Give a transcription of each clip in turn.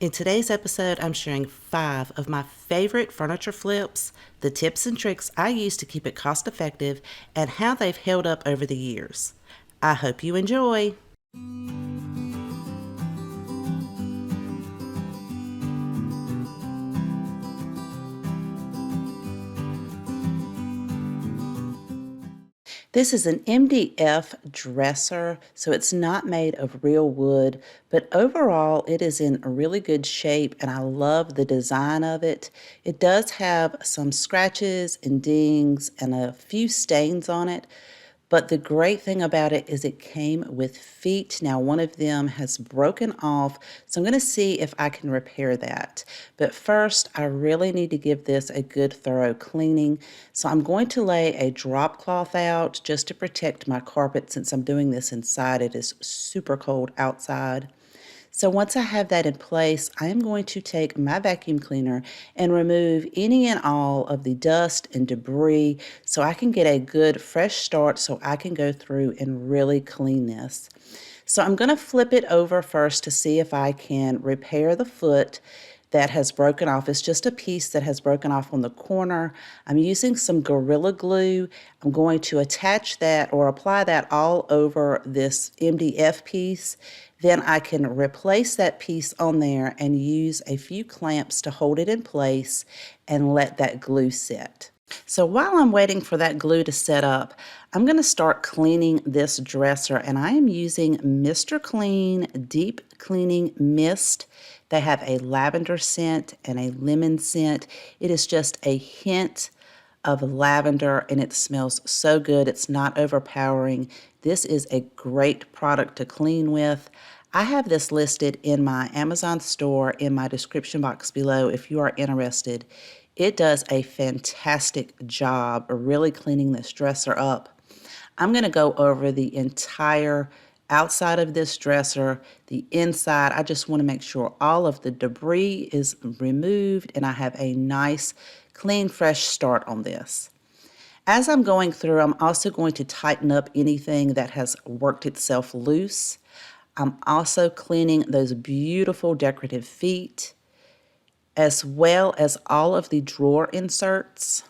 In today's episode, I'm sharing 5 of my favorite furniture flips, the tips and tricks I use to keep it cost effective, and how they've held up over the years. I hope you enjoy. This is an MDF dresser, so it's not made of real wood, but overall it is in a really good shape and I love the design of it. It does have some scratches and dings and a few stains on it, but the great thing about it is it came with feet. Now, one of them has broken off, so I'm going to see if I can repair that. But first, I really need to give this a good thorough cleaning. So I'm going to lay a drop cloth out just to protect my carpet since I'm doing this inside. It is super cold outside. So once I have that in place, I am going to take my vacuum cleaner and remove any and all of the dust and debris so I can get a good fresh start so I can go through and really clean this. So I'm going to flip it over first to see if I can repair the foot that has broken off. It's just a piece that has broken off on the corner. I'm using some Gorilla Glue. I'm going to attach that or apply that all over this MDF piece. Then I can replace that piece on there and use a few clamps to hold it in place and let that glue set. So while I'm waiting for that glue to set up, I'm going to start cleaning this dresser, and I am using Mr. Clean Deep Cleaning Mist. They have a lavender scent and a lemon scent. It is just a hint of lavender and it smells so good. It's not overpowering. This is a great product to clean with. I have this listed in my Amazon store in my description box below if you are interested. It does a fantastic job of really cleaning this dresser up. I'm going to go over the entire outside of this dresser, the inside. I just want to make sure all of the debris is removed and I have a nice, clean, fresh start on this. As I'm going through, I'm also going to tighten up anything that has worked itself loose. I'm also cleaning those beautiful decorative feet, as well as all of the drawer inserts.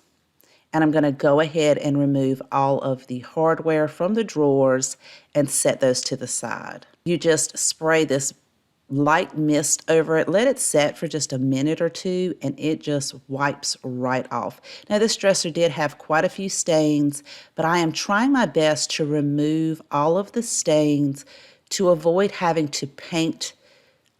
And I'm going to go ahead and remove all of the hardware from the drawers and set those to the side. You just spray this light mist over it, let it set for just a minute or two, and it just wipes right off. Now, this dresser did have quite a few stains, but I am trying my best to remove all of the stains to avoid having to paint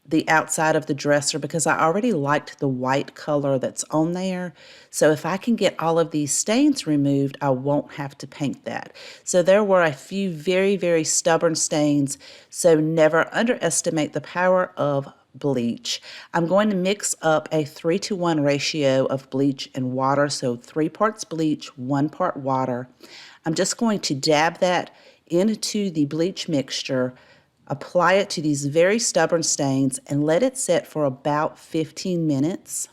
the outside of the dresser because I already liked the white color that's on there. So if I can get all of these stains removed, I won't have to paint that. So there were a few very, very stubborn stains. So never underestimate the power of bleach. I'm going to mix up a 3-to-1 ratio of bleach and water. So 3 parts bleach, 1 part water. I'm just going to dab that into the bleach mixture, apply it to these very stubborn stains, and let it set for about 15 minutes.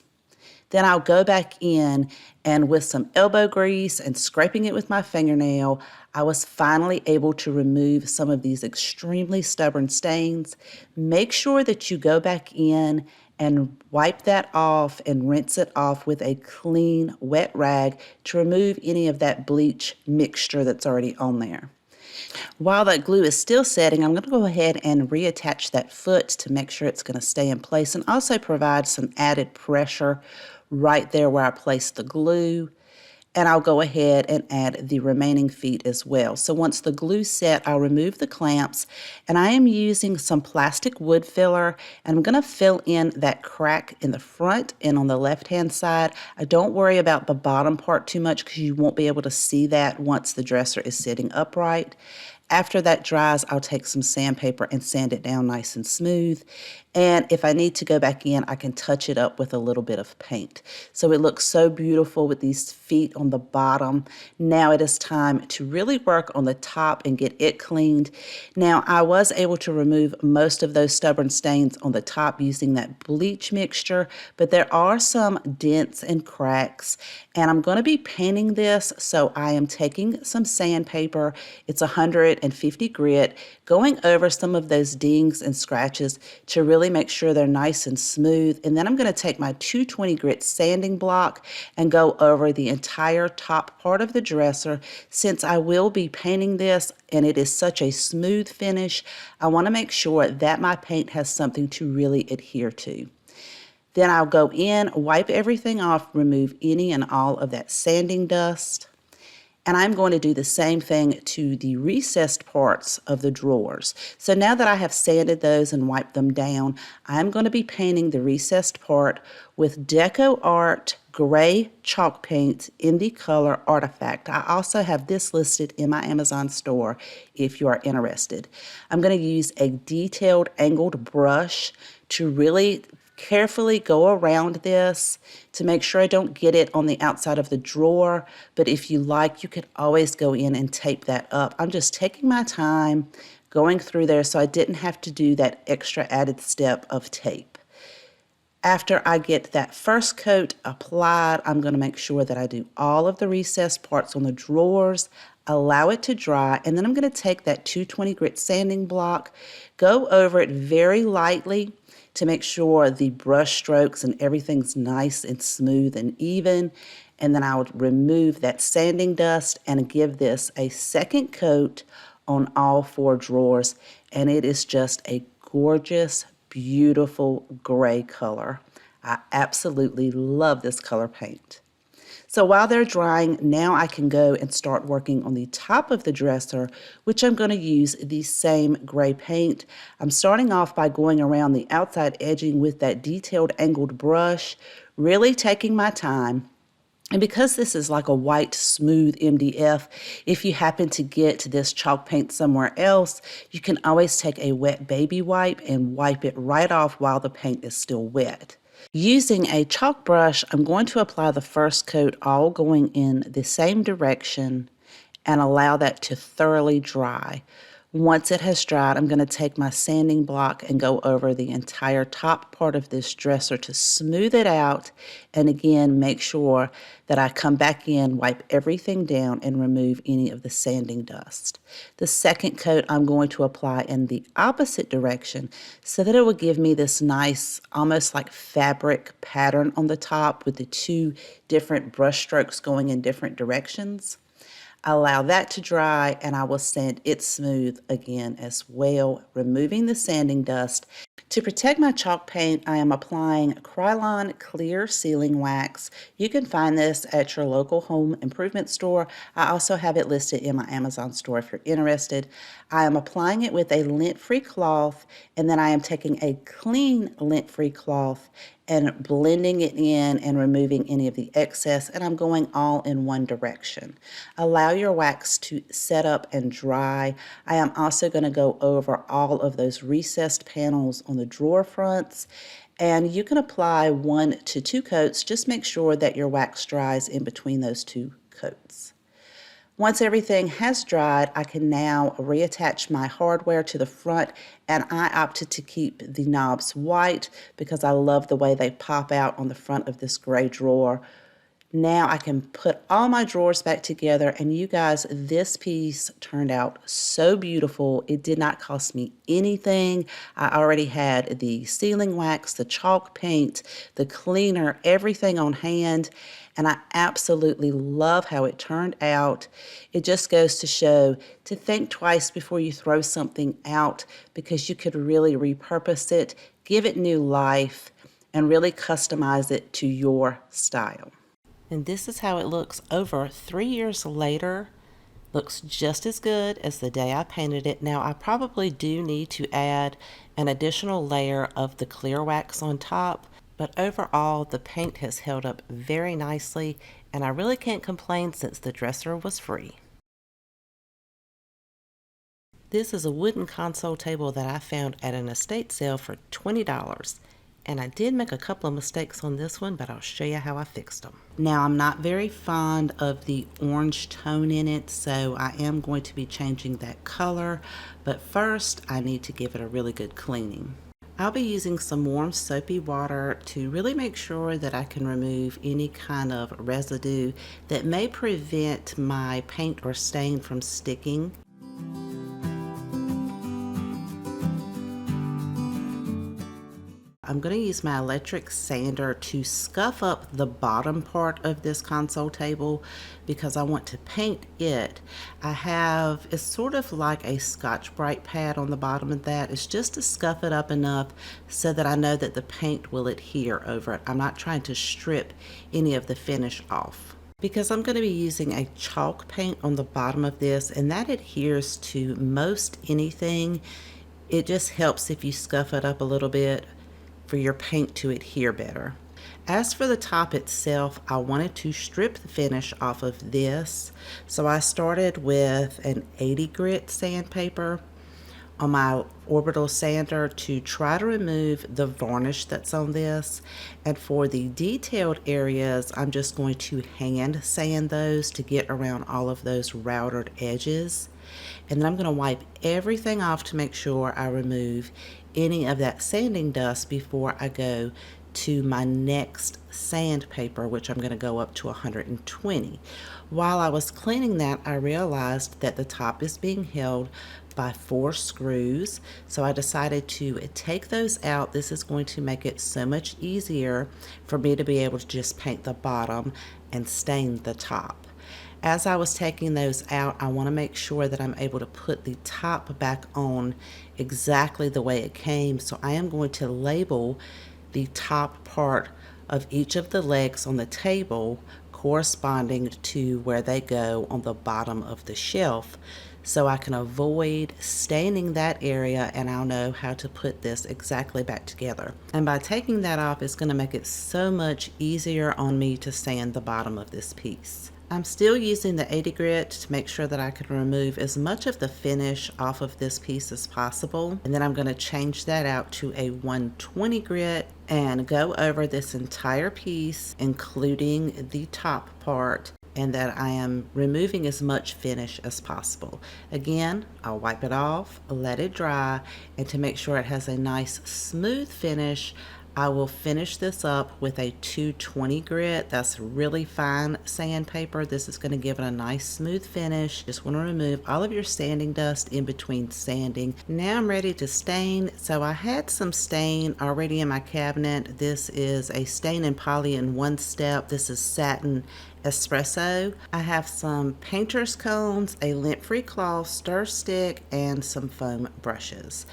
Then I'll go back in and with some elbow grease and scraping it with my fingernail, I was finally able to remove some of these extremely stubborn stains. Make sure that you go back in and wipe that off and rinse it off with a clean, wet rag to remove any of that bleach mixture that's already on there. While that glue is still setting, I'm going to go ahead and reattach that foot to make sure it's going to stay in place and also provide some added pressure right there where I placed the glue. And I'll go ahead and add the remaining feet as well. So once the glue's set, I'll remove the clamps, and I am using some plastic wood filler, and I'm going to fill in that crack in the front and on the left-hand side. I don't worry about the bottom part too much because you won't be able to see that once the dresser is sitting upright. After that dries, I'll take some sandpaper and sand it down nice and smooth. And if I need to go back in, I can touch it up with a little bit of paint. So it looks so beautiful with these feet on the bottom. Now it is time to really work on the top and get it cleaned. Now I was able to remove most of those stubborn stains on the top using that bleach mixture, but there are some dents and cracks. And I'm going to be painting this, so I am taking some sandpaper. It's 150 grit, going over some of those dings and scratches to really really make sure they're nice and smooth. And then I'm going to take my 220 grit sanding block and go over the entire top part of the dresser. Since I will be painting this and it is such a smooth finish, I want to make sure that my paint has something to really adhere to. Then I'll go in, wipe everything off, remove any and all of that sanding dust. And I'm going to do the same thing to the recessed parts of the drawers. So now that I have sanded those and wiped them down, I'm going to be painting the recessed part with Deco Art gray chalk paint in the color Artifact. I also have this listed in my Amazon store if you are interested. I'm going to use a detailed angled brush to really carefully go around this to make sure I don't get it on the outside of the drawer. But if you like, you could always go in and tape that up. I'm just taking my time going through there so I didn't have to do that extra added step of tape. After I get that first coat applied, I'm going to make sure that I do all of the recessed parts on the drawers, allow it to dry, and then I'm going to take that 220 grit sanding block, go over it very lightly to make sure the brush strokes and everything's nice and smooth and even. And then I would remove that sanding dust and give this a second coat on all 4 drawers. And it is just a gorgeous, beautiful gray color. I absolutely love this color paint. So while they're drying, now I can go and start working on the top of the dresser, which I'm going to use the same gray paint. I'm starting off by going around the outside edging with that detailed angled brush, really taking my time. And because this is like a white, smooth MDF, if you happen to get this chalk paint somewhere else, you can always take a wet baby wipe and wipe it right off while the paint is still wet. Using a chalk brush, I'm going to apply the first coat all going in the same direction and allow that to thoroughly dry. Once it has dried, I'm going to take my sanding block and go over the entire top part of this dresser to smooth it out. And again, make sure that I come back in, wipe everything down, and remove any of the sanding dust. The second coat I'm going to apply in the opposite direction so that it will give me this nice, almost like fabric pattern on the top with the 2 different brush strokes going in different directions. Allow that to dry, and I will sand it smooth again as well, removing the sanding dust. To protect my chalk paint, I am applying Krylon Clear Sealing Wax. You can find this at your local home improvement store. I also have it listed in my Amazon store if you're interested. I am applying it with a lint-free cloth, and then I am taking a clean lint-free cloth and blending it in and removing any of the excess, and I'm going all in one direction. Allow your wax to set up and dry. I am also going to go over all of those recessed panels on the drawer fronts, and you can apply 1 to 2 coats. Just make sure that your wax dries in between those 2 coats. Once everything has dried, I can now reattach my hardware to the front, and I opted to keep the knobs white because I love the way they pop out on the front of this gray drawer. Now I can put all my drawers back together, and you guys, this piece turned out so beautiful. It did not cost me anything. I already had the sealing wax, the chalk paint, the cleaner, everything on hand, and I absolutely love how it turned out. It just goes to show to think twice before you throw something out, because you could really repurpose it, give it new life, and really customize it to your style. And this is how it looks over 3 years later. Looks just as good as the day I painted it. Now I probably do need to add an additional layer of the clear wax on top, but overall the paint has held up very nicely, and I really can't complain since the dresser was free. This is a wooden console table that I found at an estate sale for $20. And I did make a couple of mistakes on this one, but I'll show you how I fixed them. Now, I'm not very fond of the orange tone in it, so I am going to be changing that color. But first, I need to give it a really good cleaning. I'll be using some warm soapy water to really make sure that I can remove any kind of residue that may prevent my paint or stain from sticking. I'm going to use my electric sander to scuff up the bottom part of this console table because I want to paint it. It's sort of like a Scotch-Brite pad on the bottom of that. It's just to scuff it up enough so that I know that the paint will adhere over it. I'm not trying to strip any of the finish off, because I'm going to be using a chalk paint on the bottom of this, and that adheres to most anything. It just helps if you scuff it up a little bit for your paint to adhere better. As for the top itself, I wanted to strip the finish off of this, so I started with an 80 grit sandpaper on my orbital sander to try to remove the varnish that's on this. And for the detailed areas, I'm just going to hand sand those to get around all of those routed edges. And then I'm going to wipe everything off to make sure I remove any of that sanding dust before I go to my next sandpaper, which I'm going to go up to 120. While I was cleaning that, I realized that the top is being held by 4 screws, so I decided to take those out. This is going to make it so much easier for me to be able to just paint the bottom and stain the top. As I was taking those out, I want to make sure that I'm able to put the top back on exactly the way it came, so I am going to label the top part of each of the legs on the table corresponding to where they go on the bottom of the shelf, so I can avoid staining that area, and I'll know how to put this exactly back together. And by taking that off, it's going to make it so much easier on me to sand the bottom of this piece. I'm still using the 80 grit to make sure that I can remove as much of the finish off of this piece as possible. And then I'm going to change that out to a 120 grit and go over this entire piece, including the top part, and that I am removing as much finish as possible. Again, I'll wipe it off, let it dry, and to make sure it has a nice smooth finish, I will finish this up with a 220 grit. That's really fine sandpaper. This is going to give it a nice smooth finish. Just want to remove all of your sanding dust in between sanding. Now I'm ready to stain. So I had some stain already in my cabinet. This is a stain and poly in one step. This is satin espresso. I have some painter's cones, a lint-free cloth, stir stick, and some foam brushes.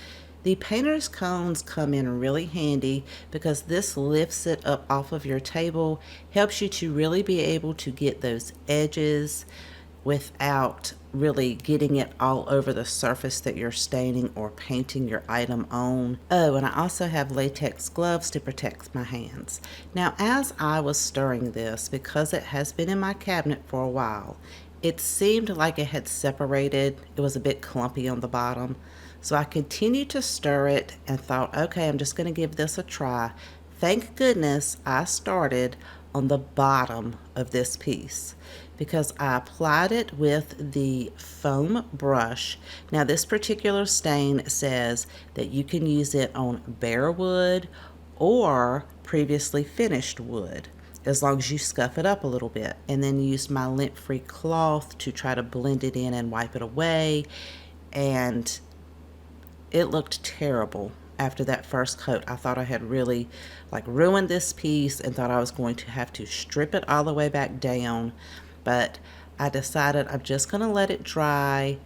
The painter's cones come in really handy because this lifts it up off of your table, helps you to really be able to get those edges without really getting it all over the surface that you're staining or painting your item on. Oh, and I also have latex gloves to protect my hands. Now, as I was stirring this, because it has been in my cabinet for a while, it seemed like it had separated. It was a bit clumpy on the bottom. So I continued to stir it and thought, okay, I'm just going to give this a try. Thank goodness I started on the bottom of this piece because I applied it with the foam brush. Now this particular stain says that you can use it on bare wood or previously finished wood, as long as you scuff it up a little bit. And then use my lint-free cloth to try to blend it in and wipe it away. And it looked terrible after that first coat. I thought I had really ruined this piece and thought I was going to have to strip it all the way back down. But I decided I'm just going to let it dry,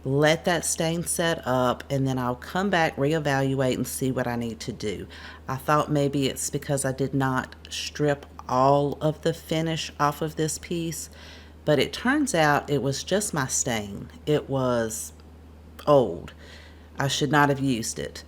let that stain set up, and then I'll come back, reevaluate, and see what I need to do. I thought maybe it's because I did not strip all of the finish off of this piece, but it turns out it was just my stain. It was old. I should not have used it.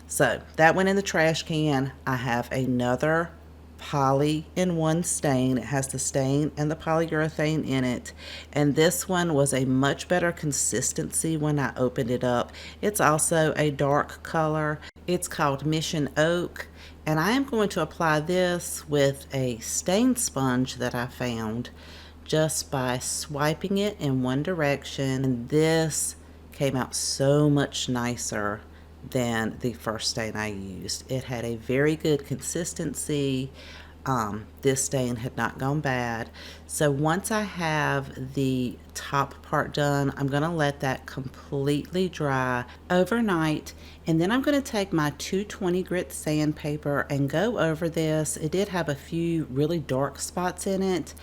So that went in the trash can. I have another poly in one stain. It has the stain and the polyurethane in it. And this one was a much better consistency when I opened it up. It's also a dark color. It's called Mission Oak. And I am going to apply this with a stain sponge that I found just by swiping it in one direction. And this came out so much nicer than the first stain I used. It had a very good consistency. this stain had not gone bad. So once I have the top part done, I'm going to let that completely dry overnight, and then I'm going to take my 220 grit sandpaper and go over this. It did have a few really dark spots in it,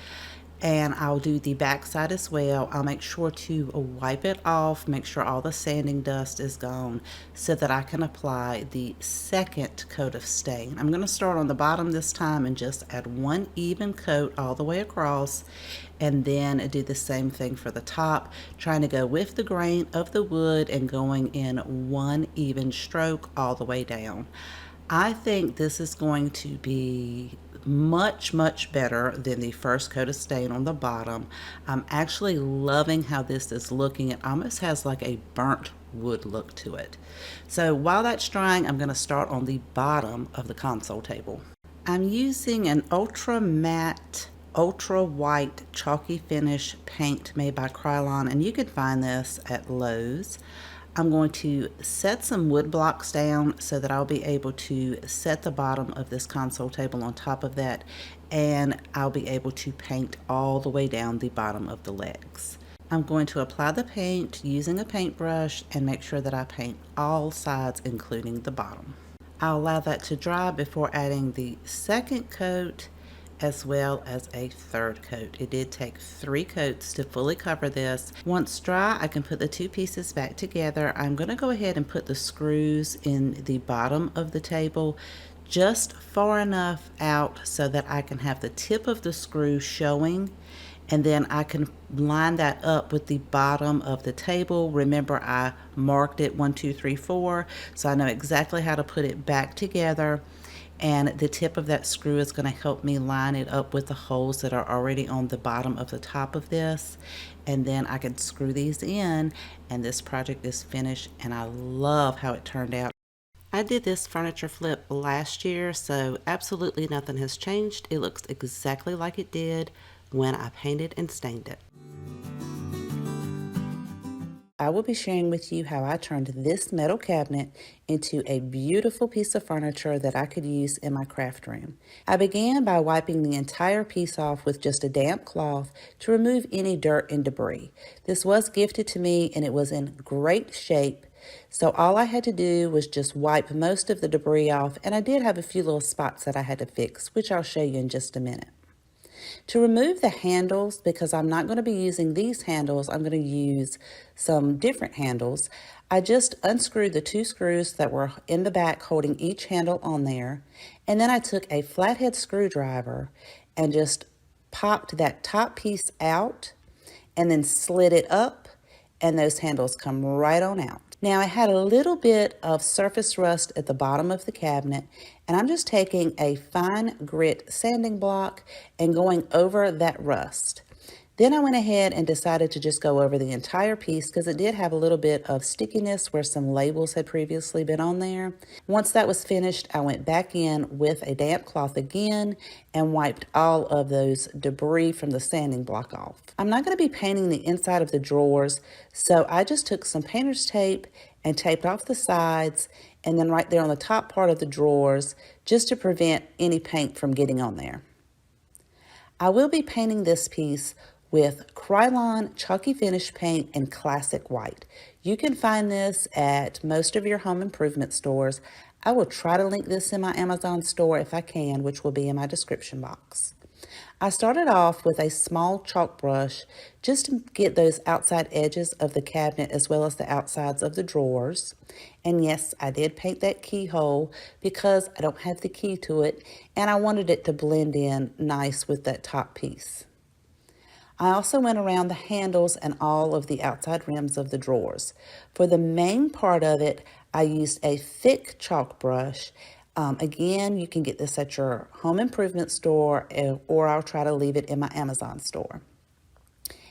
and I'll do the back side as well. I'll make sure to wipe it off, make sure all the sanding dust is gone so that I can apply the second coat of stain. I'm going to start on the bottom this time and just add one even coat all the way across, and then do the same thing for the top, trying to go with the grain of the wood and going in one even stroke all the way down. I think this is going to be much better than the first coat of stain on the bottom. I'm actually loving how this is looking. It almost has like a burnt wood look to it. So while that's drying, I'm going to start on the bottom of the console table. I'm using an ultra matte, ultra white chalky finish paint made by Krylon, and you can find this at Lowe's. I'm going to set some wood blocks down so that I'll be able to set the bottom of this console table on top of that, and I'll be able to paint all the way down the bottom of the legs. I'm going to apply the paint using a paintbrush and make sure that I paint all sides, including the bottom. I'll allow that to dry before adding the second coat as well as a third coat. It did take 3 coats to fully cover this. Once dry, I can put the two pieces back together. I'm going to go ahead and put the screws in the bottom of the table just far enough out so that I can have the tip of the screw showing, and then I can line that up with the bottom of the table. Remember, I marked it 1, 2, 3, 4, so I know exactly how to put it back together, and the tip of that screw is going to help me line it up with the holes that are already on the bottom of the top of this, and then I can screw these in, and this project is finished, and I love how it turned out. I did this furniture flip last year, so absolutely nothing has changed. It looks exactly like it did when I painted and stained it. I will be sharing with you how I turned this metal cabinet into a beautiful piece of furniture that I could use in my craft room. I began by wiping the entire piece off with just a damp cloth to remove any dirt and debris. This was gifted to me and it was in great shape, so all I had to do was just wipe most of the debris off, and I did have a few little spots that I had to fix, which I'll show you in just a minute. To remove the handles, because I'm not going to be using these handles, I'm going to use some different handles. I just unscrewed the 2 screws that were in the back holding each handle on there, and then I took a flathead screwdriver and just popped that top piece out and then slid it up, and those handles come right on out. Now I had a little bit of surface rust at the bottom of the cabinet, and I'm just taking a fine grit sanding block and going over that rust. Then I went ahead and decided to just go over the entire piece because it did have a little bit of stickiness where some labels had previously been on there. Once that was finished, I went back in with a damp cloth again and wiped all of those debris from the sanding block off. I'm not going to be painting the inside of the drawers, so I just took some painter's tape and taped off the sides and then right there on the top part of the drawers just to prevent any paint from getting on there. I will be painting this piece with Krylon Chalky Finish Paint in Classic White. You can find this at most of your home improvement stores. I will try to link this in my Amazon store if I can, which will be in my description box. I started off with a small chalk brush just to get those outside edges of the cabinet as well as the outsides of the drawers. And yes, I did paint that keyhole because I don't have the key to it and I wanted it to blend in nice with that top piece. I also went around the handles and all of the outside rims of the drawers. For the main part of it, I used a thick chalk brush. Again, you can get this at your home improvement store, or I'll try to leave it in my Amazon store.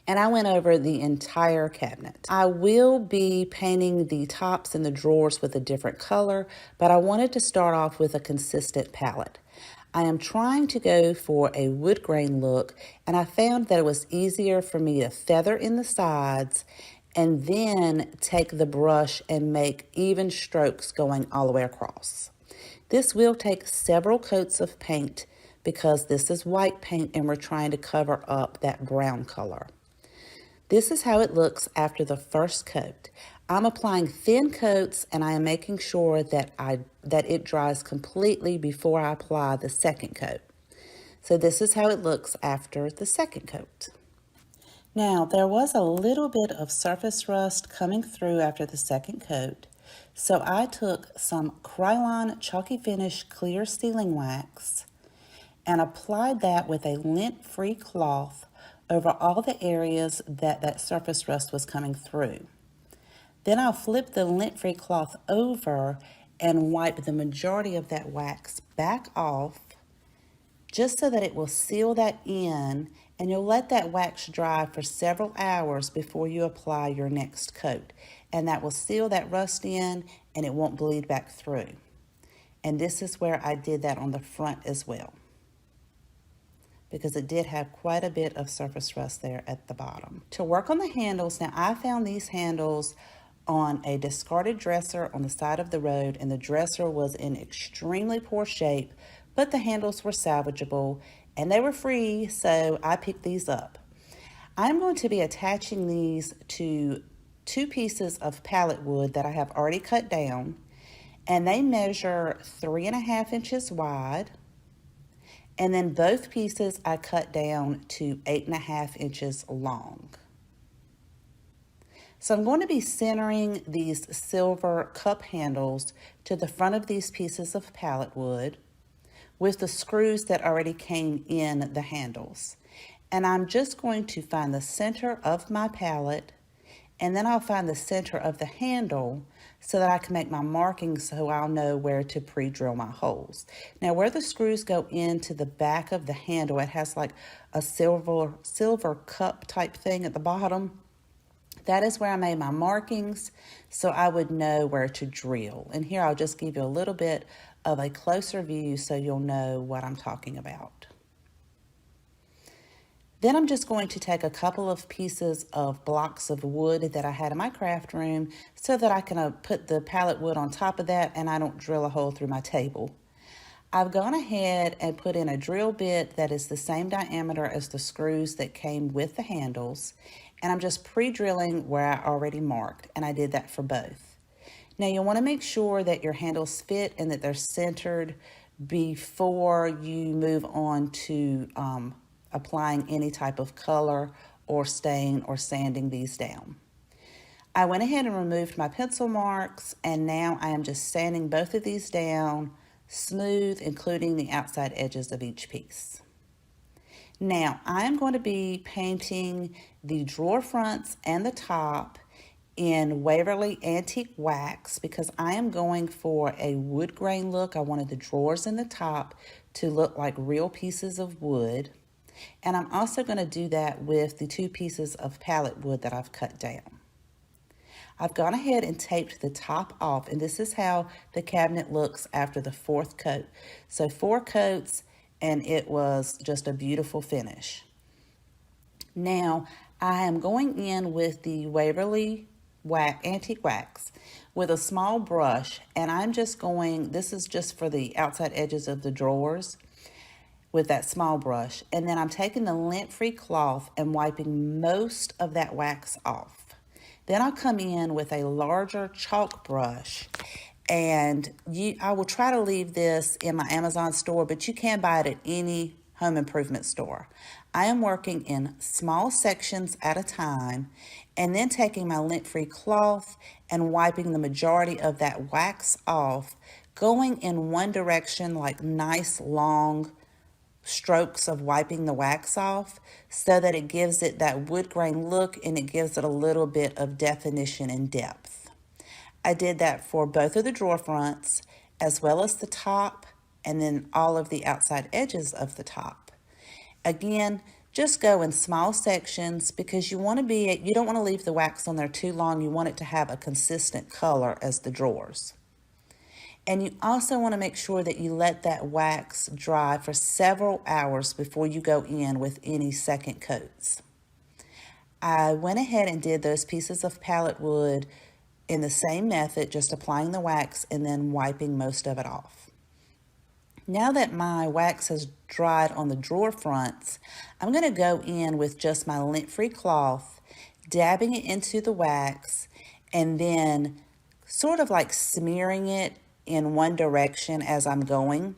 And I went over the entire cabinet. I will be painting the tops and the drawers with a different color, but I wanted to start off with a consistent palette. I am trying to go for a wood grain look, and I found that it was easier for me to feather in the sides and then take the brush and make even strokes going all the way across. This will take several coats of paint because this is white paint and we're trying to cover up that brown color. This is how it looks after the first coat. I'm applying thin coats and I am making sure that it dries completely before I apply the second coat. So this is how it looks after the second coat. Now, there was a little bit of surface rust coming through after the second coat, so I took some Krylon Chalky Finish Clear Sealing Wax and applied that with a lint-free cloth over all the areas that surface rust was coming through. Then I'll flip the lint-free cloth over and wipe the majority of that wax back off, just so that it will seal that in, and you'll let that wax dry for several hours before you apply your next coat. And that will seal that rust in and it won't bleed back through. And this is where I did that on the front as well, because it did have quite a bit of surface rust there at the bottom. To work on the handles, now I found these handles on a discarded dresser on the side of the road, and the dresser was in extremely poor shape, but the handles were salvageable and they were free, so I picked these up. I'm going to be attaching these to 2 pieces of pallet wood that I have already cut down, and they measure 3.5 inches wide, and then both pieces I cut down to 8.5 inches long. So I'm going to be centering these silver cup handles to the front of these pieces of pallet wood with the screws that already came in the handles. And I'm just going to find the center of my pallet, and then I'll find the center of the handle so that I can make my markings so I'll know where to pre-drill my holes. Now where the screws go into the back of the handle, it has like a silver cup type thing at the bottom. That is where I made my markings so I would know where to drill. And here I'll just give you a little bit of a closer view so you'll know what I'm talking about. Then I'm just going to take a couple of pieces of blocks of wood that I had in my craft room so that I can put the pallet wood on top of that and I don't drill a hole through my table. I've gone ahead and put in a drill bit that is the same diameter as the screws that came with the handles, and I'm just pre-drilling where I already marked, and I did that for both. Now you'll want to make sure that your handles fit and that they're centered before you move on to applying any type of color or stain or sanding these down. I went ahead and removed my pencil marks, and now I am just sanding both of these down smooth, including the outside edges of each piece. Now I am going to be painting the drawer fronts and the top in Waverly Antique Wax because I am going for a wood grain look. I wanted the drawers and the top to look like real pieces of wood. And I'm also going to do that with the 2 pieces of pallet wood that I've cut down. I've gone ahead and taped the top off, and this is how the cabinet looks after the 4th coat. So 4 coats, and it was just a beautiful finish. Now, I am going in with the Waverly Antique Wax with a small brush, and I'm just going, this is just for the outside edges of the drawers with that small brush. And then I'm taking the lint-free cloth and wiping most of that wax off. Then I'll come in with a larger chalk brush, and I will try to leave this in my Amazon store, but you can buy it at any home improvement store. I am working in small sections at a time, and then taking my lint-free cloth and wiping the majority of that wax off, going in one direction like nice long strokes of wiping the wax off so that it gives it that wood grain look and it gives it a little bit of definition and depth. I did that for both of the drawer fronts as well as the top and then all of the outside edges of the top. Again, just go in small sections because you don't want to leave the wax on there too long. You want it to have a consistent color as the drawers. And you also want to make sure that you let that wax dry for several hours before you go in with any second coats. I went ahead and did those pieces of pallet wood in the same method, just applying the wax and then wiping most of it off. Now that my wax has dried on the drawer fronts, I'm going to go in with just my lint-free cloth, dabbing it into the wax, and then sort of like smearing it in one direction as I'm going,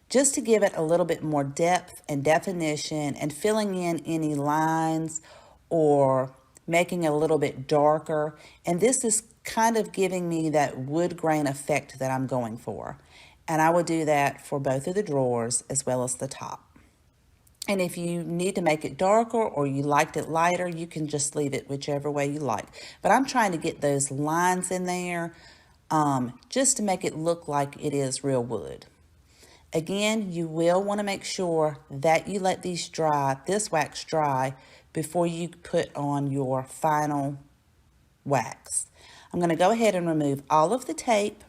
just to give it a little bit more depth and definition, and filling in any lines or making it a little bit darker. And this is kind of giving me that wood grain effect that I'm going for. And I will do that for both of the drawers as well as the top. And if you need to make it darker or you liked it lighter, you can just leave it whichever way you like. But I'm trying to get those lines in there just to make it look like it is real wood. Again, you will want to make sure that you let these dry, this wax dry, before you put on your final wax. I'm going to go ahead and remove all of the tape,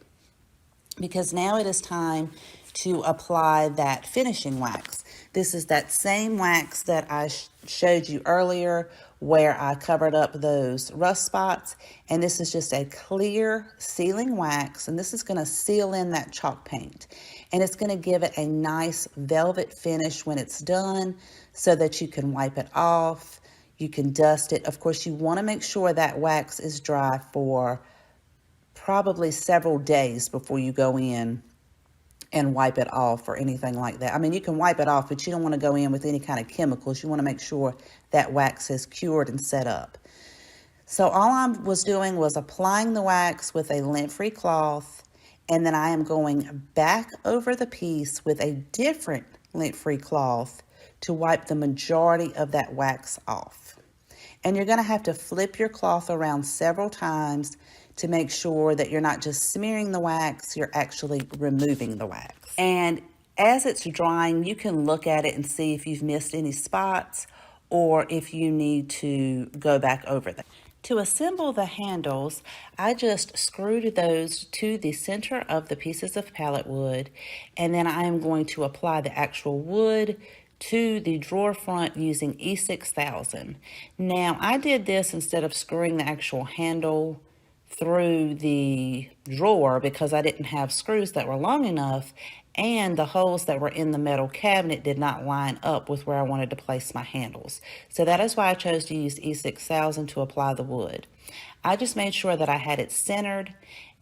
because now it is time to apply that finishing wax. This is that same wax that I showed you earlier where I covered up those rust spots, and this is just a clear sealing wax, and this is going to seal in that chalk paint, and it's going to give it a nice velvet finish when it's done so that you can wipe it off, you can dust it. Of course, you want to make sure that wax is dry for probably several days before you go in and wipe it off or anything like that. I mean, you can wipe it off, but you don't want to go in with any kind of chemicals. You want to make sure that wax is cured and set up. So all I was doing was applying the wax with a lint-free cloth, and then I am going back over the piece with a different lint-free cloth to wipe the majority of that wax off. And you're going to have to flip your cloth around several times to make sure that you're not just smearing the wax, you're actually removing the wax. And as it's drying, you can look at it and see if you've missed any spots or if you need to go back over them. To assemble the handles, I just screwed those to the center of the pieces of pallet wood, and then I am going to apply the actual wood to the drawer front using E6000. Now, I did this instead of screwing the actual handle through the drawer because I didn't have screws that were long enough, and the holes that were in the metal cabinet did not line up with where I wanted to place my handles. So that is why I chose to use E6000 to apply the wood. I just made sure that I had it centered,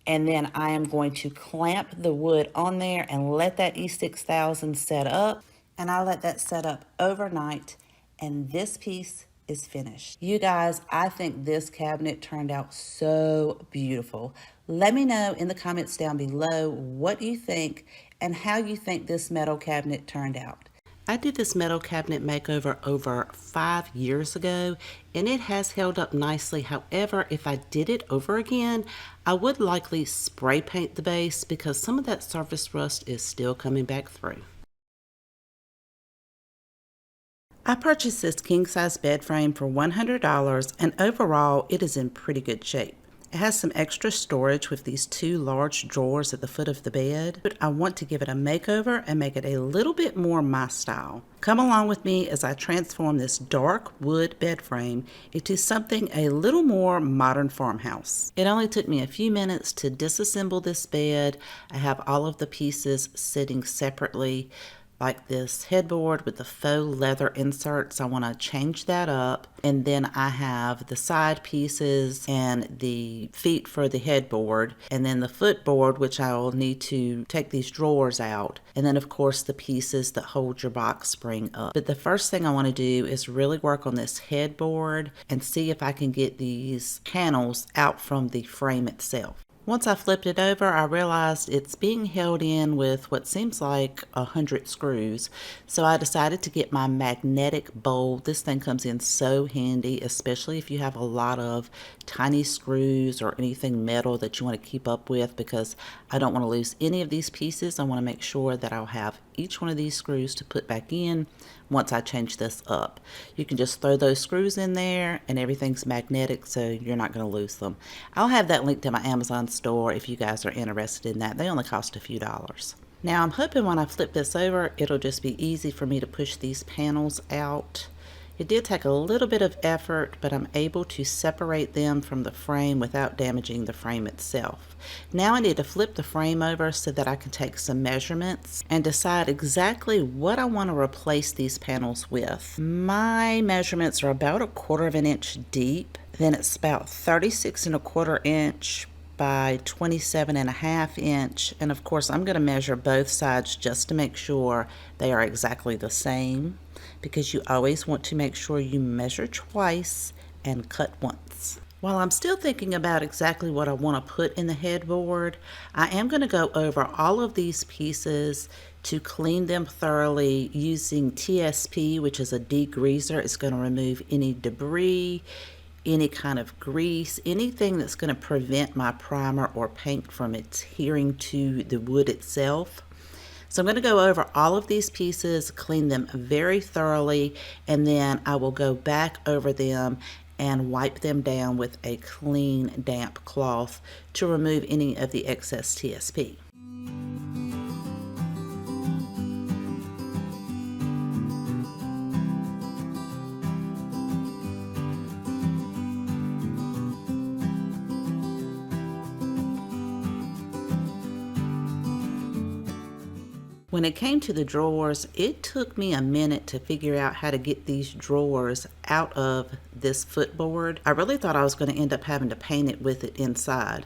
and then I am going to clamp the wood on there and let that E6000 set up. And I let that set up overnight, and this piece is finished. You guys, I think this cabinet turned out so beautiful. Let me know in the comments down below what you think and how you think this metal cabinet turned out. I did this metal cabinet makeover over 5 years ago, and it has held up nicely. However, if I did it over again, I would likely spray paint the base because some of that surface rust is still coming back through. I purchased this king-size bed frame for $100, and overall it is in pretty good shape. It has some extra storage with these 2 large drawers at the foot of the bed, but I want to give it a makeover and make it a little bit more my style. Come along with me as I transform this dark wood bed frame into something a little more modern farmhouse. It only took me a few minutes to disassemble this bed. I have all of the pieces sitting separately, like this headboard with the faux leather inserts. I want to change that up, and then I have the side pieces and the feet for the headboard, and then the footboard, which I will need to take these drawers out, and then of course the pieces that hold your box spring up. But the first thing I want to do is really work on this headboard and see if I can get these panels out from the frame itself. Once I flipped it over, I realized it's being held in with what seems like 100 screws. So I decided to get my magnetic bowl. This thing comes in so handy, especially if you have a lot of tiny screws or anything metal that you want to keep up with, because I don't want to lose any of these pieces. I want to make sure that I'll have each one of these screws to put back in once I change this up. You can just throw those screws in there and everything's magnetic, so you're not going to lose them. I'll have that linked to my Amazon store if you guys are interested in that. They only cost a few dollars. Now I'm hoping when I flip this over, it'll just be easy for me to push these panels out It did take a little bit of effort, but I'm able to separate them from the frame without damaging the frame itself. Now I need to flip the frame over so that I can take some measurements and decide exactly what I want to replace these panels with. My measurements are about 1/4 of an inch deep, then it's about 36 1/4 inch by 27 1/2 inch, and of course I'm going to measure both sides just to make sure they are exactly the same, because you always want to make sure you measure twice and cut once. While I'm still thinking about exactly what I want to put in the headboard, I am going to go over all of these pieces to clean them thoroughly using TSP, which is a degreaser. It's going to remove any debris, any kind of grease, anything that's going to prevent my primer or paint from adhering to the wood itself. So I'm going to go over all of these pieces, clean them very thoroughly, and then I will go back over them and wipe them down with a clean, damp cloth to remove any of the excess TSP. When it came to the drawers, it took me a minute to figure out how to get these drawers out of this footboard. I really thought I was going to end up having to paint it with it inside.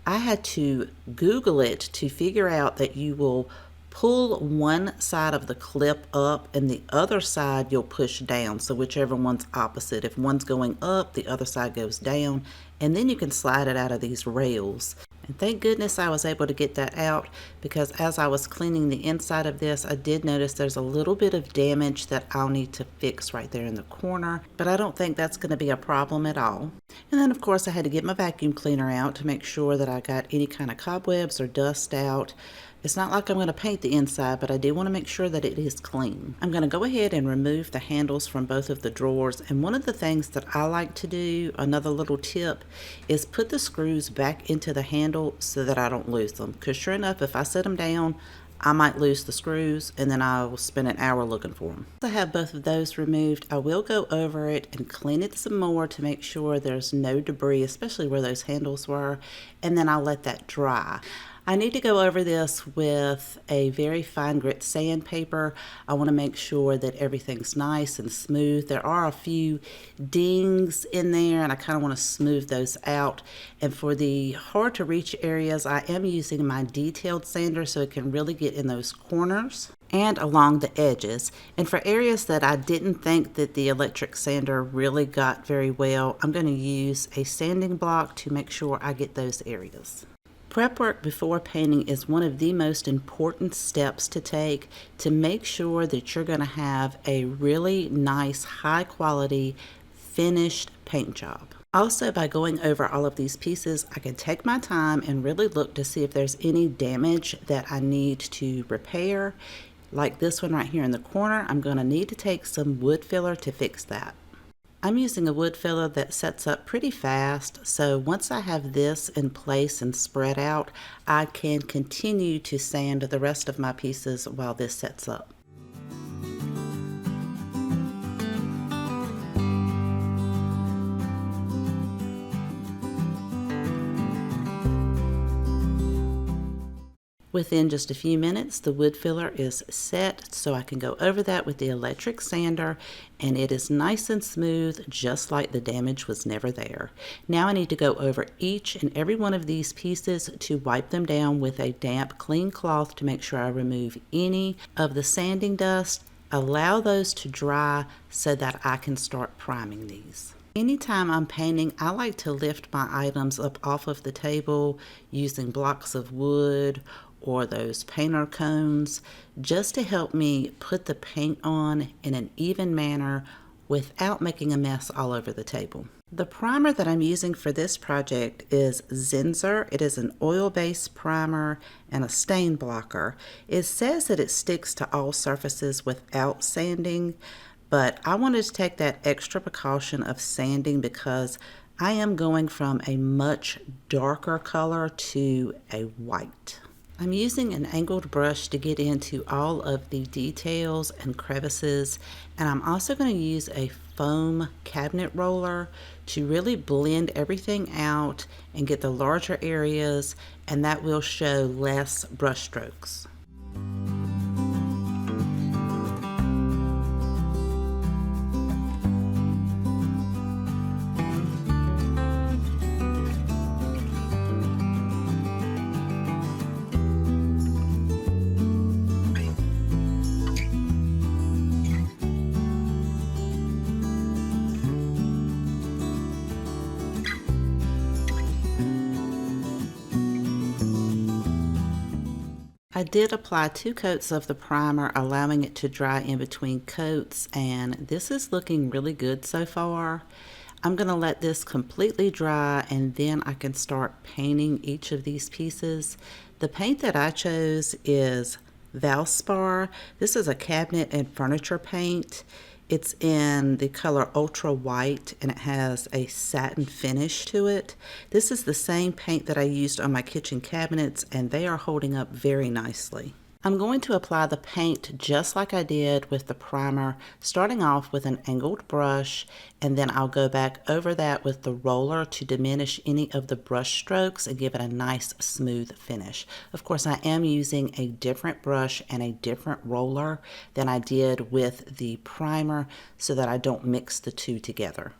I had to Google it to figure out that you will pull one side of the clip up and the other side you'll push down. So whichever one's opposite. If one's going up, the other side goes down, and then you can slide it out of these rails. And thank goodness I was able to get that out, because as I was cleaning the inside of this, I did notice there's a little bit of damage that I'll need to fix right there in the corner, but I don't think that's going to be a problem at all. And then of course I had to get my vacuum cleaner out to make sure that I got any kind of cobwebs or dust out. It's not like I'm going to paint the inside, but I do want to make sure that it is clean. I'm going to go ahead and remove the handles from both of the drawers. And one of the things that I like to do, another little tip, is put the screws back into the handle so that I don't lose them. Because sure enough, if I set them down, I might lose the screws, and then I will spend an hour looking for them. Once I have both of those removed, I will go over it and clean it some more to make sure there's no debris, especially where those handles were, and then I'll let that dry. I need to go over this with a very fine grit sandpaper. I want to make sure that everything's nice and smooth. There are a few dings in there, and I kind of want to smooth those out. And for the hard to reach areas, I am using my detailed sander so it can really get in those corners and along the edges. And for areas that I didn't think that the electric sander really got very well, I'm going to use a sanding block to make sure I get those areas. Prep work before painting is one of the most important steps to take to make sure that you're going to have a really nice, high quality, finished paint job. Also, by going over all of these pieces, I can take my time and really look to see if there's any damage that I need to repair. Like this one right here in the corner, I'm going to need to take some wood filler to fix that. I'm using a wood filler that sets up pretty fast, so once I have this in place and spread out, I can continue to sand the rest of my pieces while this sets up. Within just a few minutes, the wood filler is set, so I can go over that with the electric sander, and it is nice and smooth, just like the damage was never there. Now I need to go over each and every one of these pieces to wipe them down with a damp, clean cloth to make sure I remove any of the sanding dust, allow those to dry so that I can start priming these. Anytime I'm painting, I like to lift my items up off of the table using blocks of wood or those painter cones, just to help me put the paint on in an even manner without making a mess all over the table. The primer that I'm using for this project is Zinsser. It is an oil-based primer and a stain blocker. It says that it sticks to all surfaces without sanding, but I wanted to take that extra precaution of sanding because I am going from a much darker color to a white. I'm using an angled brush to get into all of the details and crevices, and I'm also going to use a foam cabinet roller to really blend everything out and get the larger areas, and that will show less brush strokes. I did apply 2 coats of the primer, allowing it to dry in between coats, and this is looking really good so far. I'm going to let this completely dry and then I can start painting each of these pieces. The paint that I chose is Valspar. This is a cabinet and furniture paint. It's in the color Ultra White and it has a satin finish to it. This is the same paint that I used on my kitchen cabinets and they are holding up very nicely. I'm going to apply the paint just like I did with the primer, starting off with an angled brush, and then I'll go back over that with the roller to diminish any of the brush strokes and give it a nice smooth finish. Of course, I am using a different brush and a different roller than I did with the primer so that I don't mix the two together.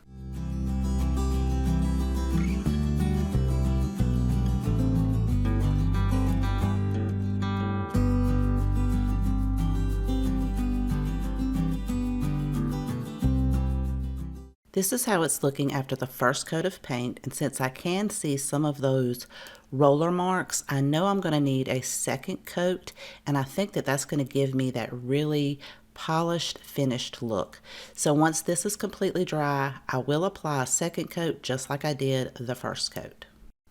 This is how it's looking after the first coat of paint, and since I can see some of those roller marks, I know I'm going to need a second coat, and I think that that's going to give me that really polished, finished look. So once this is completely dry, I will apply a second coat just like I did the first coat.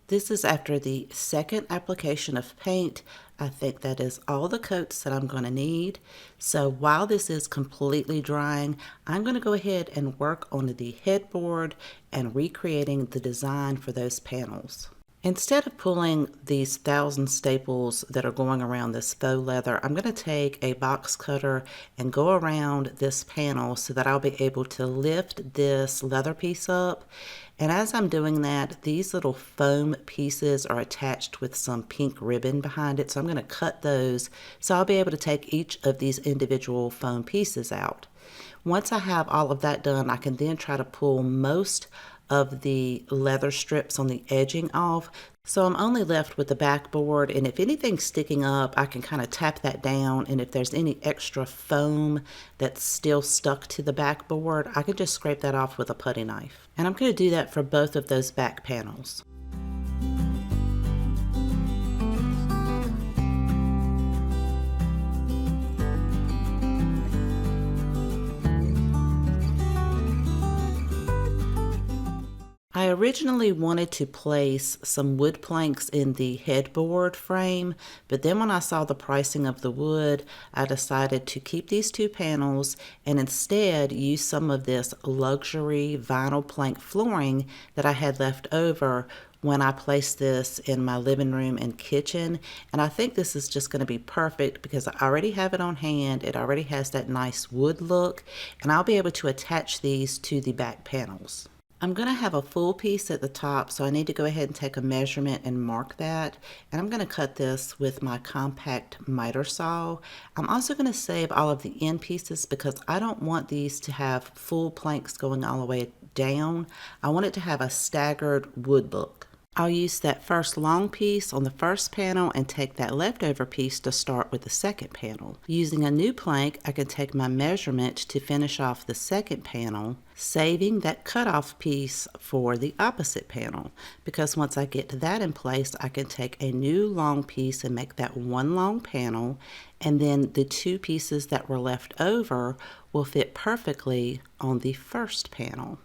This is after the second application of paint. I think that is all the coats that I'm going to need. So while this is completely drying, I'm going to go ahead and work on the headboard and recreating the design for those panels. Instead of pulling these 1,000 staples that are going around this faux leather, I'm going to take a box cutter and go around this panel so that I'll be able to lift this leather piece up. And as I'm doing that, these little foam pieces are attached with some pink ribbon behind it. So I'm going to cut those so I'll be able to take each of these individual foam pieces out. Once I have all of that done, I can then try to pull most of the leather strips on the edging off. So I'm only left with the backboard, and if anything's sticking up, I can kind of tap that down, and if there's any extra foam that's still stuck to the backboard, I can just scrape that off with a putty knife. And I'm going to do that for both of those back panels. I originally wanted to place some wood planks in the headboard frame, but then when I saw the pricing of the wood, I decided to keep these 2 panels and instead use some of this luxury vinyl plank flooring that I had left over when I placed this in my living room and kitchen. And I think this is just going to be perfect because I already have it on hand. It already has that nice wood look, and I'll be able to attach these to the back panels. I'm going to have a full piece at the top, so I need to go ahead and take a measurement and mark that. And I'm going to cut this with my compact miter saw. I'm also going to save all of the end pieces because I don't want these to have full planks going all the way down. I want it to have a staggered wood look. I'll use that first long piece on the first panel and take that leftover piece to start with the second panel. Using a new plank, I can take my measurement to finish off the second panel, saving that cutoff piece for the opposite panel, because once I get that in place, I can take a new long piece and make that one long panel, and then the 2 pieces that were left over will fit perfectly on the first panel.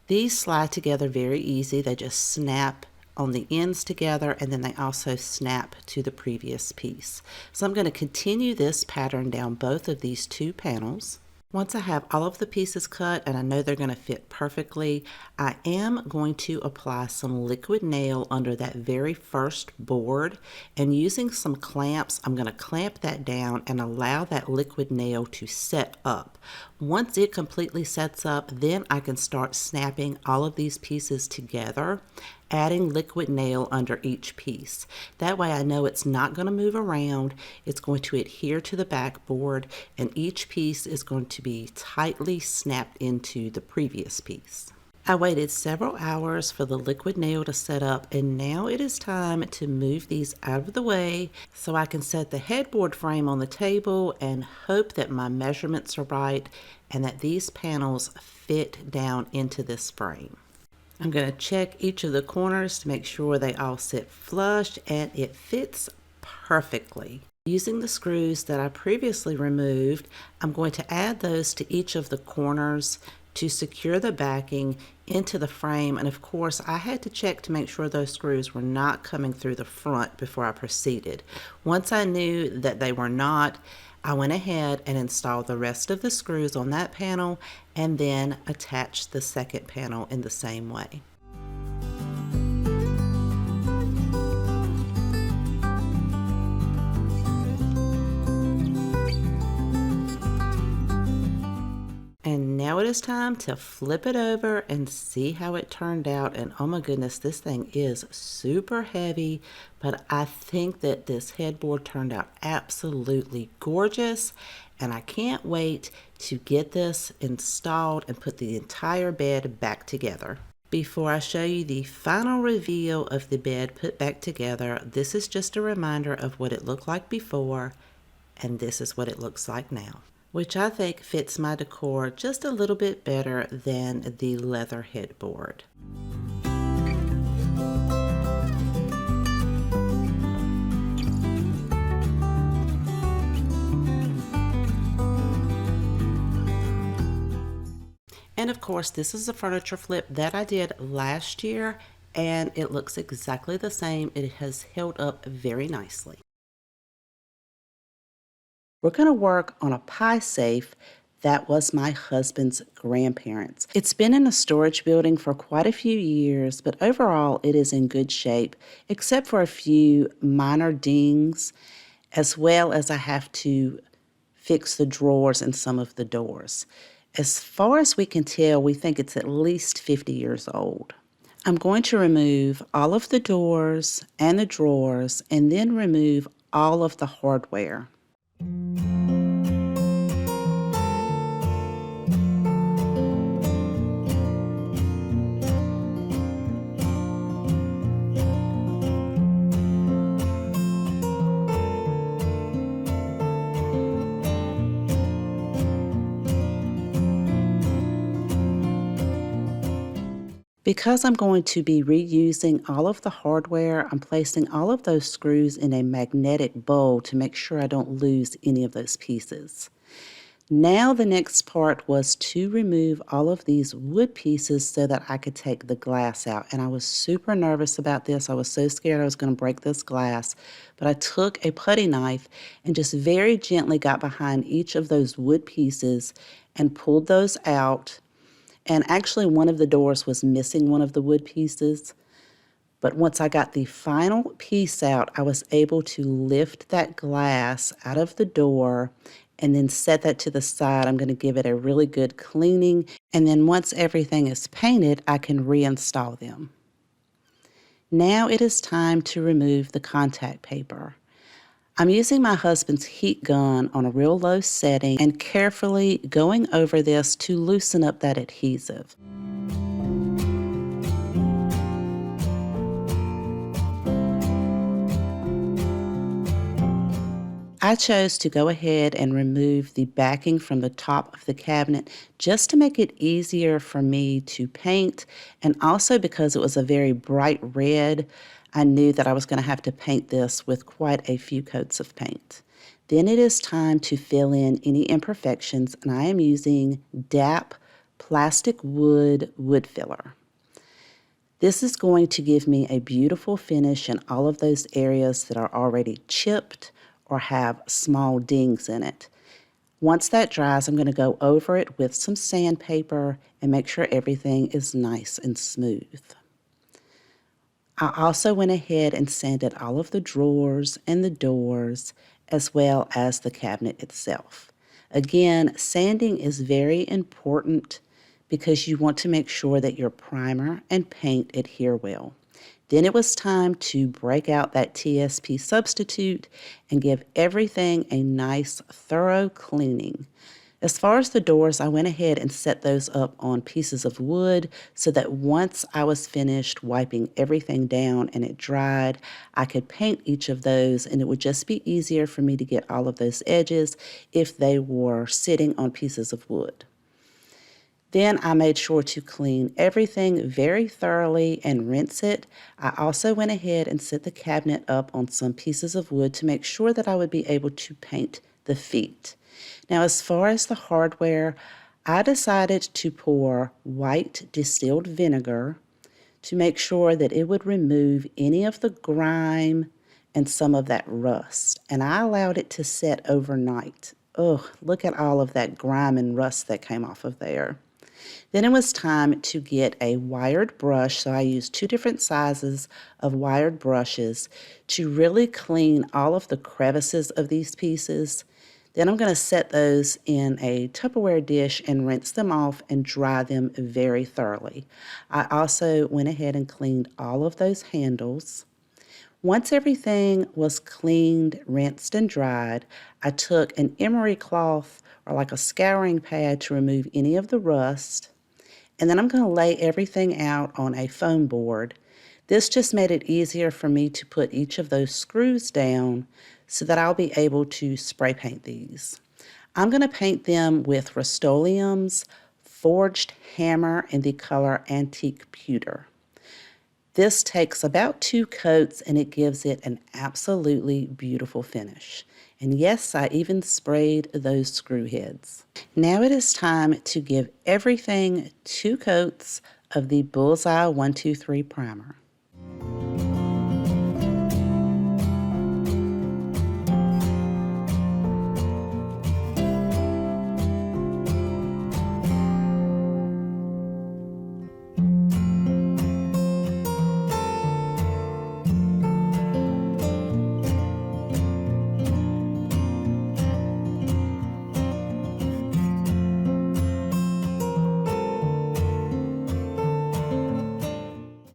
These slide together very easy. They just snap on the ends together, and then they also snap to the previous piece. So I'm going to continue this pattern down both of these 2 panels. Once I have all of the pieces cut and I know they're going to fit perfectly, I am going to apply some liquid nail under that very first board, and using some clamps, I'm going to clamp that down and allow that liquid nail to set up. Once it completely sets up, then I can start snapping all of these pieces together, adding liquid nail under each piece. That way I know it's not going to move around, it's going to adhere to the backboard, and each piece is going to be tightly snapped into the previous piece. I waited several hours for the liquid nail to set up, and now it is time to move these out of the way so I can set the headboard frame on the table and hope that my measurements are right and that these panels fit down into this frame. I'm going to check each of the corners to make sure they all sit flush and it fits perfectly. Using the screws that I previously removed, I'm going to add those to each of the corners to secure the backing into the frame. And of course, I had to check to make sure those screws were not coming through the front before I proceeded. Once I knew that they were not, I went ahead and installed the rest of the screws on that panel and then attached the second panel in the same way. And now it is time to flip it over and see how it turned out. And oh my goodness, this thing is super heavy, but I think that this headboard turned out absolutely gorgeous. And I can't wait to get this installed and put the entire bed back together. Before I show you the final reveal of the bed put back together, this is just a reminder of what it looked like before, and this is what it looks like now, which I think fits my decor just a little bit better than the leather headboard. And of course, this is a furniture flip that I did last year, and it looks exactly the same. It has held up very nicely. We're going to work on a pie safe that was my husband's grandparents. It's been in a storage building for quite a few years, but overall it is in good shape, except for a few minor dings, as well as I have to fix the drawers in some of the doors. As far as we can tell, we think it's at least 50 years old. I'm going to remove all of the doors and the drawers and then remove all of the hardware. Because I'm going to be reusing all of the hardware, I'm placing all of those screws in a magnetic bowl to make sure I don't lose any of those pieces. Now the next part was to remove all of these wood pieces so that I could take the glass out. And I was super nervous about this. I was so scared I was going to break this glass. But I took a putty knife and just very gently got behind each of those wood pieces and pulled those out. And actually one of the doors was missing one of the wood pieces. But once I got the final piece out, I was able to lift that glass out of the door and then set that to the side. I'm going to give it a really good cleaning. And then once everything is painted, I can reinstall them. Now it is time to remove the contact paper. I'm using my husband's heat gun on a real low setting and carefully going over this to loosen up that adhesive. I chose to go ahead and remove the backing from the top of the cabinet just to make it easier for me to paint, and also because it was a very bright red, I knew that I was going to have to paint this with quite a few coats of paint. Then it is time to fill in any imperfections, and I am using DAP plastic wood filler. This is going to give me a beautiful finish in all of those areas that are already chipped or have small dings in it. Once that dries, I'm going to go over it with some sandpaper and make sure everything is nice and smooth. I also went ahead and sanded all of the drawers and the doors as well as the cabinet itself. Again, sanding is very important because you want to make sure that your primer and paint adhere well. Then it was time to break out that TSP substitute and give everything a nice thorough cleaning. As far as the doors, I went ahead and set those up on pieces of wood so that once I was finished wiping everything down and it dried, I could paint each of those, and it would just be easier for me to get all of those edges if they were sitting on pieces of wood. Then I made sure to clean everything very thoroughly and rinse it. I also went ahead and set the cabinet up on some pieces of wood to make sure that I would be able to paint the feet. Now, as far as the hardware, I decided to pour white distilled vinegar to make sure that it would remove any of the grime and some of that rust. And I allowed it to set overnight. Oh, look at all of that grime and rust that came off of there. Then it was time to get a wired brush, so I used 2 different sizes of wired brushes to really clean all of the crevices of these pieces. Then I'm going to set those in a Tupperware dish and rinse them off and dry them very thoroughly. I also went ahead and cleaned all of those handles. Once everything was cleaned, rinsed, and dried, I took an emery cloth or like a scouring pad to remove any of the rust. And then I'm going to lay everything out on a foam board. This just made it easier for me to put each of those screws down so that I'll be able to spray paint these. I'm going to paint them with Rust-Oleum's Forged Hammer in the color Antique Pewter. This takes about 2 coats and it gives it an absolutely beautiful finish. And yes, I even sprayed those screw heads. Now it is time to give everything 2 coats of the Bullseye 123 primer.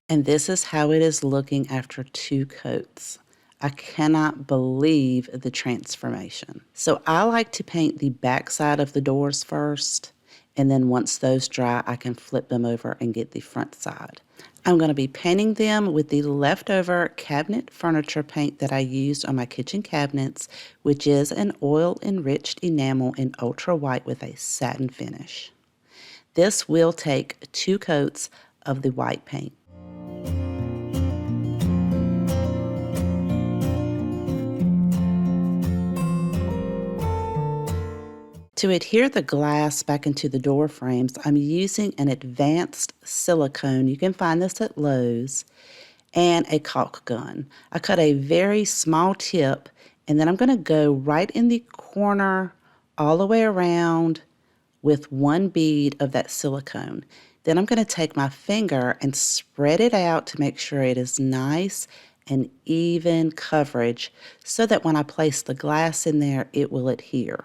And this is how it is looking after 2 coats. I cannot believe the transformation. So I like to paint the back side of the doors first, and then once those dry, I can flip them over and get the front side. I'm going to be painting them with the leftover cabinet furniture paint that I used on my kitchen cabinets, which is an oil-enriched enamel in ultra white with a satin finish. This will take 2 coats of the white paint. To adhere the glass back into the door frames, I'm using an advanced silicone. You can find this at Lowe's, and a caulk gun. I cut a very small tip, and then I'm going to go right in the corner all the way around with 1 bead of that silicone. Then I'm going to take my finger and spread it out to make sure it is nice and even coverage so that when I place the glass in there, it will adhere.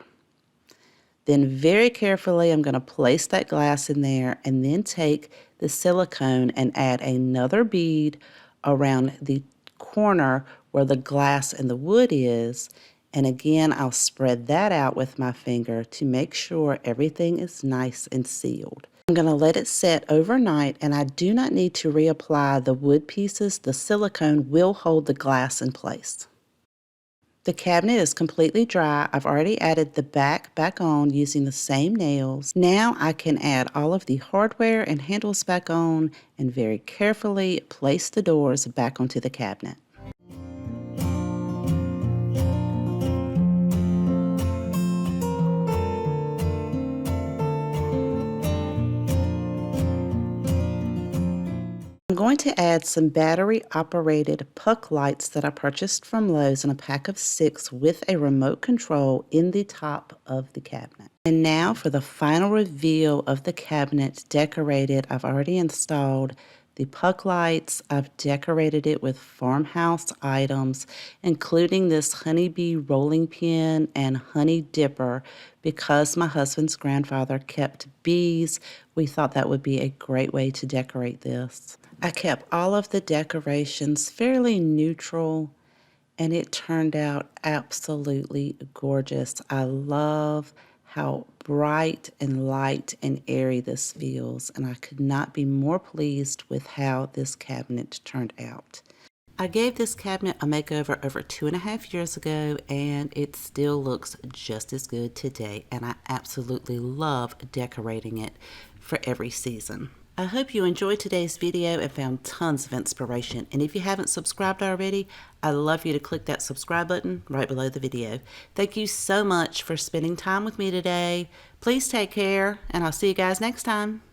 Then very carefully, I'm going to place that glass in there and then take the silicone and add another bead around the corner where the glass and the wood is. And again, I'll spread that out with my finger to make sure everything is nice and sealed. I'm going to let it set overnight, and I do not need to reapply the wood pieces. The silicone will hold the glass in place. The cabinet is completely dry. I've already added the back on using the same nails. Now I can add all of the hardware and handles back on and very carefully place the doors back onto the cabinet. I'm going to add some battery-operated puck lights that I purchased from Lowe's in a pack of 6 with a remote control in the top of the cabinet. And now for the final reveal of the cabinet decorated. I've already installed the puck lights. I've decorated it with farmhouse items, including this honeybee rolling pin and honey dipper. Because my husband's grandfather kept bees, we thought that would be a great way to decorate this. I kept all of the decorations fairly neutral, and it turned out absolutely gorgeous. I love how bright and light and airy this feels, and I could not be more pleased with how this cabinet turned out. I gave this cabinet a makeover over 2.5 years ago, and it still looks just as good today, and I absolutely love decorating it for every season. I hope you enjoyed today's video and found tons of inspiration. And if you haven't subscribed already, I'd love you to click that subscribe button right below the video. Thank you so much for spending time with me today. Please take care, and I'll see you guys next time.